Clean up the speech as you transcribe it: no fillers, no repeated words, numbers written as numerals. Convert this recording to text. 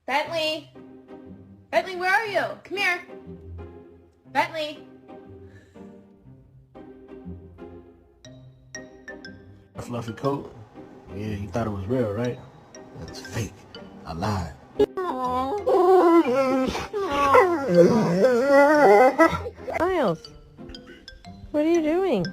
Bentley! Bentley, where are you? Come here. Bentley! A fluffy coat? Yeah, you thought it was real, right? It's fake. I lied. Miles, what are you doing?